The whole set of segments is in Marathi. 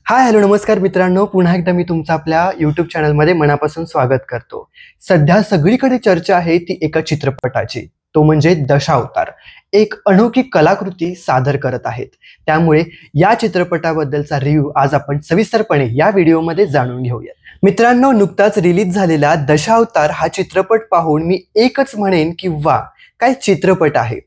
हाय हॅलो नमस्कार मित्रांनो, पुन्हा एकदा मी तुमचं आपल्या यूट्यूब चॅनलमध्ये मनापासून स्वागत करतो। सध्या सगळीकडे चर्चा आहे ती एका चित्रपटाची, तो म्हणजे दशावतार। एक अनोखी कलाकृती सादर करत आहेत। त्यामुळे या चित्रपटाबद्दलचा रिव्ह्यू आज आपण सविस्तरपणे या व्हिडिओमध्ये जाणून घेऊया। मित्रांनो, नुकताच रिलीज झालेला दशावतार हा चित्रपट पाहून मी एकच म्हणेन की वाह, काय चित्रपट आहे।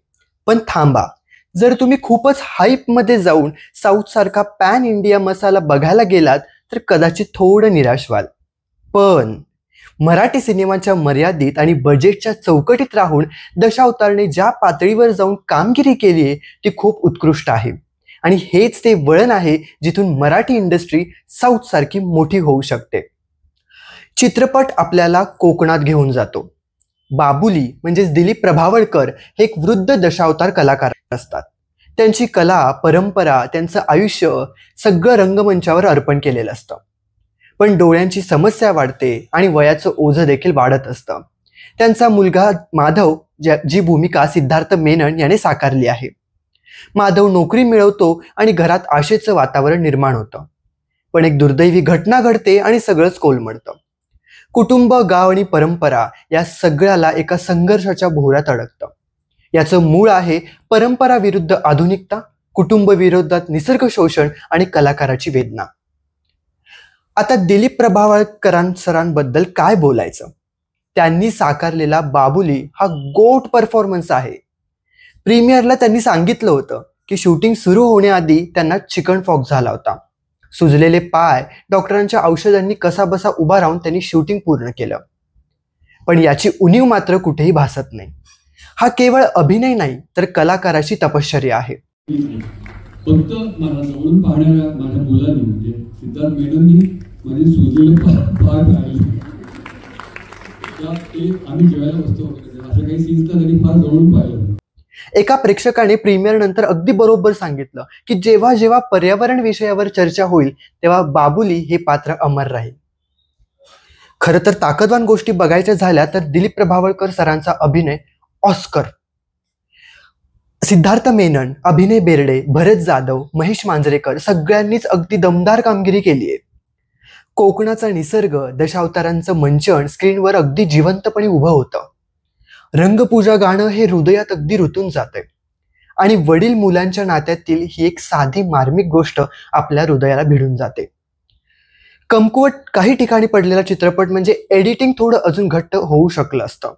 पण थांबा, जर तुम्ही खूपच हाईप मध्ये जाऊन साऊथ सारखा पॅन इंडिया मसाला बघायला गेलात तर कदाचित थोडं निराश व्हाल। पण मराठी सिनेमाच्या मर्यादित आणि बजेटच्या चौकटीत राहून दशावतारने ज्या पातळीवर जाऊन कामगिरी केली आहे ती खूप उत्कृष्ट आहे। आणि हेच ते वळण आहे जिथून मराठी इंडस्ट्री साऊथ सारखी मोठी होऊ शकते। चित्रपट आपल्याला कोकणात घेऊन जातो। बाबुली म्हणजेच दिलीप प्रभावळकर हे एक वृद्ध दशावतार कलाकार असतात। त्यांची कला, परंपरा, त्यांचं आयुष्य सगळं रंगमंचावर अर्पण केलेलं असतं। पण डोळ्यांची समस्या वाढते आणि वयाचं ओझं देखील वाढत असतं। त्यांचा मुलगा माधव जी भूमिका सिद्धार्थ मेनन याने साकारली आहे। माधव नोकरी मिळवतो आणि घरात आशेचं वातावरण निर्माण होतं। पण एक दुर्दैवी घटना घडते आणि सगळंच कोलमडतं। कुटुंब, गाव आणि परंपरा या सगळ्याला एका संघर्षाच्या भोवऱ्यात अडकतं। याचं मूळ आहे परंपरा विरुद्ध आधुनिकता, कुटुंब विरोधात निसर्ग शोषण आणि कलाकाराची वेदना। आता दिलीप प्रभावळकरांसरांबद्दल काय बोलायचं। त्यांनी साकारलेला बाबुली हा गोट परफॉर्मन्स आहे। प्रीमियरला त्यांनी सांगितलं होतं की शूटिंग सुरू होण्याआधी त्यांना चिकन पॉक्स झाला होता। सुजलेले पाय डॉक्टरांच्या औषधांनी कसाबसा उभा राहून त्यांनी शूटिंग पूर्ण केलं। पण याची उणीव मात्र कुठेही भासत नाही। हा केवळ अभिनय नाही तर कलाकाराची तपश्चर्या आहे। फक्त मला जवळून पाहणाऱ्या माझ्या मुलांनी म्हणजे सिद्धार्थ मेनननी माझे सुजलेले पाय पाहिले। आम्ही जेवायला बसतो अशा काही सीन्स त्यांनी फार जवळून पाहिलं। एका प्रेक्षकाने प्रीमियर नंतर अगदी बरोबर सांगितलं की जेव्हा जेव्हा पर्यावरण विषयावर चर्चा होईल तेव्हा बाबुली हे पात्र अमर राहील। खरं तर ताकदवान गोष्टी बघायच्या झाल्या तर दिलीप प्रभावळकर सरांचा अभिनय ऑस्कर, सिद्धार्थ मेनन, अभिनय बेर्डे, भरत जाधव, महेश मांजरेकर सगळ्यांनीच अगदी दमदार कामगिरी केली आहे। कोकणाचा निसर्ग, दशावतारांचं मंचन स्क्रीनवर अगदी जिवंतपणे उभं होतं। रंगपूजा गाणं हे हृदयात अगदी रुतून जाते। आणि वडील मुलांच्या नात्यातील ही एक साधी मार्मिक गोष्ट आपल्या हृदयाला भिडून जाते। कमकुवत काही ठिकाणी पडलेला चित्रपट म्हणजे एडिटिंग थोडं अजून घट्ट होऊ शकलं असतं।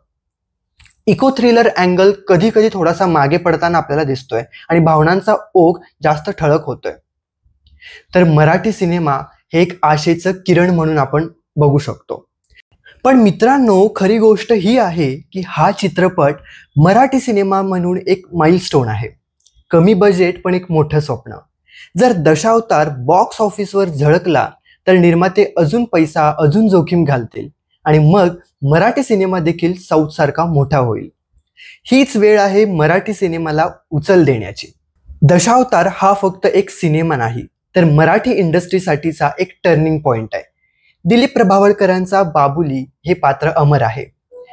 इको थ्रिलर अँगल कधी कधी थोडासा मागे पडताना आपल्याला दिसतोय आणि भावनांचा ओघ जास्त ठळक होतोय। तर मराठी सिनेमा हे एक आशेचं किरण म्हणून आपण बघू शकतो। पण मित्रांनो, खरी गोष्ट ही आहे की हा चित्रपट मराठी सिनेमा म्हणून एक माइलस्टोन आहे। कमी बजेट पण एक मोठं स्वप्न। जर दशावतार बॉक्स ऑफिसवर झळकला तर निर्माते अजून पैसा, अजून जोखीम घालतील आणि मग मराठी सिनेमा देखील साऊथ सारखा मोठा होईल। हीच वेळ आहे मराठी सिनेमाला उचल देण्याची। दशावतार हा फक्त एक सिनेमा नाही तर मराठी इंडस्ट्रीसाठीचा एक टर्निंग पॉइंट आहे। दिलीप प्रभावळकरांचा बाबुली हे पात्र अमर आहे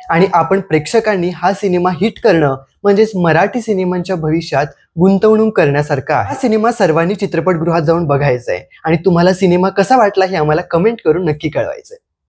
आणि आपण प्रेक्षकांनी हा सिनेमा हिट करणं म्हणजेच मराठी सिनेमांच्या भविष्यात गुंतवणूक करण्यासारखा आहे। हा सिनेमा सर्वांनी चित्रपटगृहात जाऊन बघायचा आहे आणि तुम्हाला सिनेमा कसा वाटला हे आम्हाला कमेंट करून नक्की कळवायचं आहे।